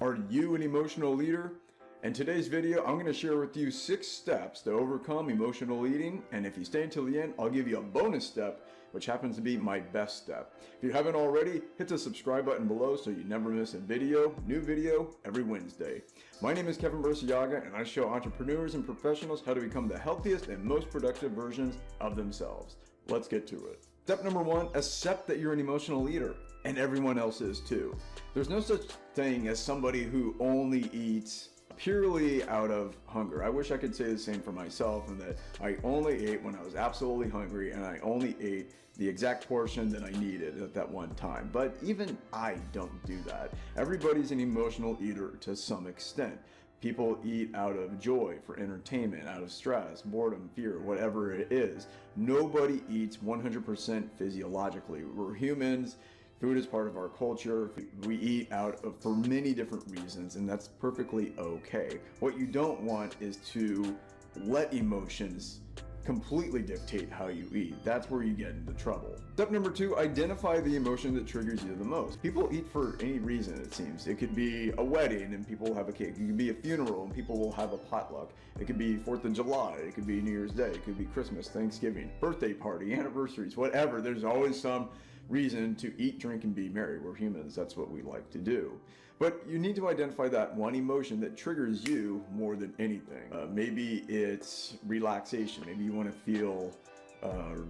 Are you an emotional eater? In today's video, I'm going to share with you 6 steps to overcome emotional eating, and if you stay until the end, I'll give you a bonus step, which happens to be my best step. If you haven't already, hit the subscribe button below so you never miss a video. New video every Wednesday. My name is Kevin Burciaga, and I show entrepreneurs and professionals how to become the healthiest and most productive versions of themselves. Let's get to it. Step number 1, accept that you're an emotional eater, and everyone else is too. There's no such thing as somebody who only eats purely out of hunger. I wish I could say the same for myself, and that I only ate when I was absolutely hungry, and I only ate the exact portion that I needed at that one time. But even I don't do that. Everybody's an emotional eater to some extent. People eat out of joy, for entertainment, out of stress, boredom, fear, whatever it is. Nobody eats 100% physiologically. We're humans. Food is part of our culture. We eat out of for many different reasons, and that's perfectly okay. What you don't want is to let emotions completely dictate how you eat. That's where you get into trouble. Step number 2, identify the emotion that triggers you the most. People eat for any reason, it seems. It could be a wedding and people will have a cake. It could be a funeral and people will have a potluck. It could be 4th of July. It could be New Year's Day. It could be Christmas, Thanksgiving, birthday party, anniversaries, whatever. There's always some reason to eat, drink, and be merry. We're humans. That's what we like to do. But you need to identify that one emotion that triggers you more than anything. Maybe it's relaxation. Maybe you want to feel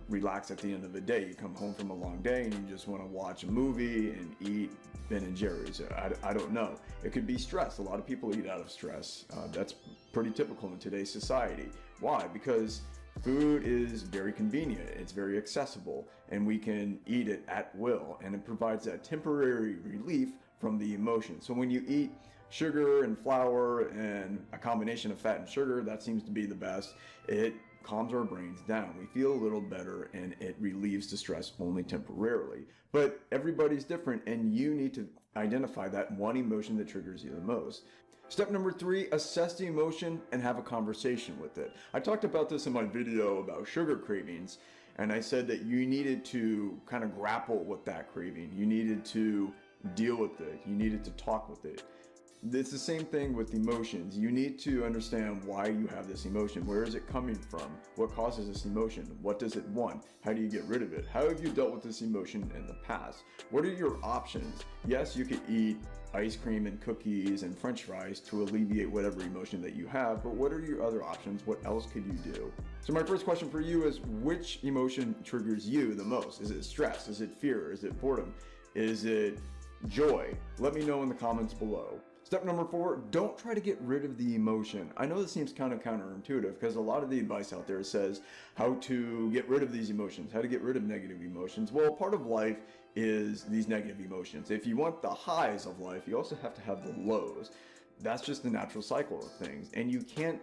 relaxed at the end of the day. You come home from a long day and you just want to watch a movie and eat Ben & Jerry's. I don't know. It could be stress. A lot of people eat out of stress. That's pretty typical in today's society. Why? Because food is very convenient, it's very accessible, and we can eat it at will, and it provides that temporary relief from the emotion. So when you eat sugar and flour and a combination of fat and sugar, that seems to be the best. It calms our brains down. We feel a little better, and it relieves the stress only temporarily. But everybody's different, and you need to identify that one emotion that triggers you the most. Step number 3, assess the emotion and have a conversation with it. I talked about this in my video about sugar cravings, and I said that you needed to kind of grapple with that craving. You needed to deal with it. You needed to talk with it. It's the same thing with emotions. You need to understand why you have this emotion. Where is it coming from? What causes this emotion? What does it want? How do you get rid of it? How have you dealt with this emotion in the past? What are your options? Yes, you could eat ice cream and cookies and french fries to alleviate whatever emotion that you have, but what are your other options? What else could you do? So my first question for you is, which emotion triggers you the most? Is it stress? Is it fear? Is it boredom? Is it joy? Let me know in the comments below. Step number 4, don't try to get rid of the emotion. I know this seems kind of counterintuitive because a lot of the advice out there says how to get rid of these emotions, how to get rid of negative emotions. Well, part of life is these negative emotions. If you want the highs of life, you also have to have the lows. That's just the natural cycle of things, and you can't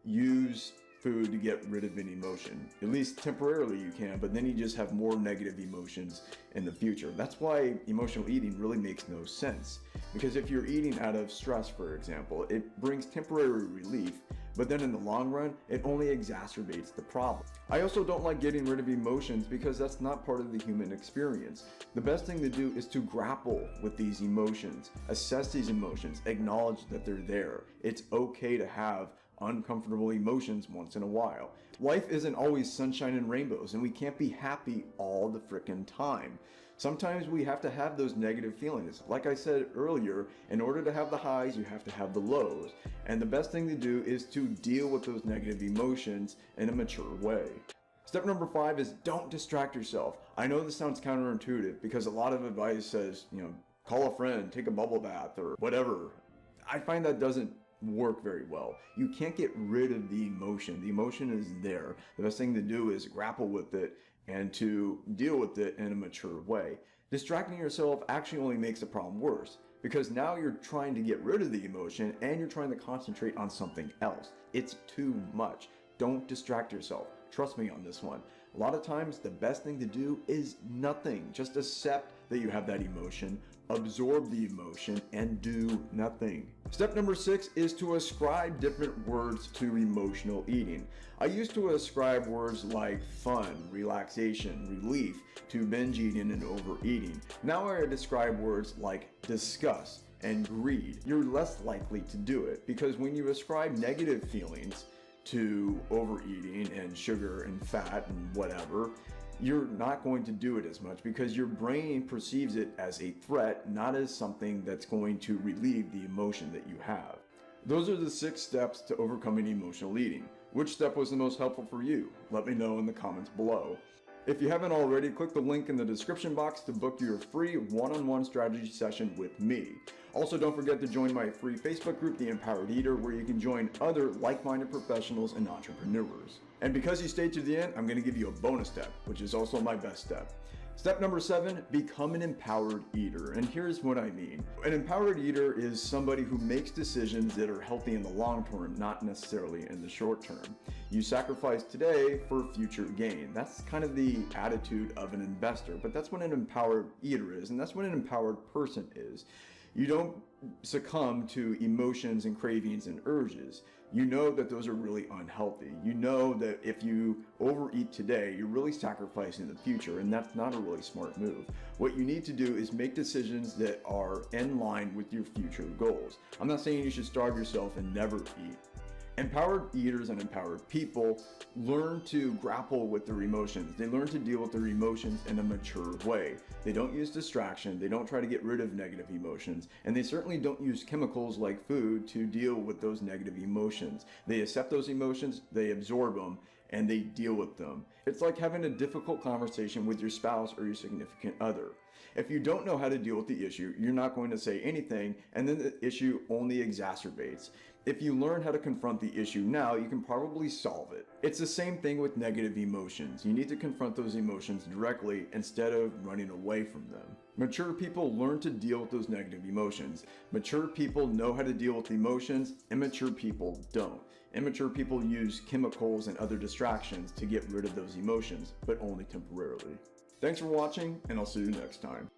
use food to get rid of an emotion. At least temporarily you can, but then you just have more negative emotions in the future. That's why emotional eating really makes no sense. Because if you're eating out of stress, for example, it brings temporary relief, but then in the long run, it only exacerbates the problem. I also don't like getting rid of emotions because that's not part of the human experience. The best thing to do is to grapple with these emotions, assess these emotions, acknowledge that they're there. It's okay to have uncomfortable emotions once in a while. Life isn't always sunshine and rainbows, and we can't be happy all the frickin' time. Sometimes we have to have those negative feelings. Like I said earlier, in order to have the highs, you have to have the lows. And the best thing to do is to deal with those negative emotions in a mature way. Step number 5 is don't distract yourself. I know this sounds counterintuitive because a lot of advice says, call a friend, take a bubble bath, or whatever. I find that doesn't work very well. You can't get rid of the emotion. The emotion is there. The best thing to do is grapple with it and to deal with it in a mature way. Distracting yourself actually only makes the problem worse because now you're trying to get rid of the emotion and you're trying to concentrate on something else. It's too much. Don't distract yourself. Trust me on this one. A lot of times the best thing to do is nothing. Just accept that you have that emotion, absorb the emotion, and do nothing. Step number 6 is to ascribe different words to emotional eating. I used to ascribe words like fun, relaxation, relief to binge eating and overeating. Now I describe words like disgust, and greed, you're less likely to do it, because when you ascribe negative feelings to overeating and sugar and fat and whatever, you're not going to do it as much because your brain perceives it as a threat, not as something that's going to relieve the emotion that you have. Those are the 6 steps to overcoming emotional eating. Which step was the most helpful for you? Let me know in the comments below. If you haven't already, click the link in the description box to book your free one-on-one strategy session with me. Also, don't forget to join my free Facebook group, The Empowered Eater, where you can join other like-minded professionals and entrepreneurs. And because you stayed to the end, I'm going to give you a bonus step, which is also my best step. Step number 7, become an empowered eater. And here's what I mean. An empowered eater is somebody who makes decisions that are healthy in the long term, not necessarily in the short term. You sacrifice today for future gain. That's kind of the attitude of an investor, but that's what an empowered eater is, and that's what an empowered person is. You don't succumb to emotions and cravings and urges. You know that those are really unhealthy. You know that if you overeat today, you're really sacrificing the future, and that's not a really smart move. What you need to do is make decisions that are in line with your future goals. I'm not saying you should starve yourself and never eat. Empowered eaters and empowered people learn to grapple with their emotions. They learn to deal with their emotions in a mature way. They don't use distraction, they don't try to get rid of negative emotions, and they certainly don't use chemicals like food to deal with those negative emotions. They accept those emotions, they absorb them, and they deal with them. It's like having a difficult conversation with your spouse or your significant other. If you don't know how to deal with the issue, you're not going to say anything, and then the issue only exacerbates. If you learn how to confront the issue now, you can probably solve it. It's the same thing with negative emotions. You need to confront those emotions directly instead of running away from them. Mature people learn to deal with those negative emotions. Mature people know how to deal with emotions. Immature people don't. Immature people use chemicals and other distractions to get rid of those emotions, but only temporarily. Thanks for watching, and I'll see you next time.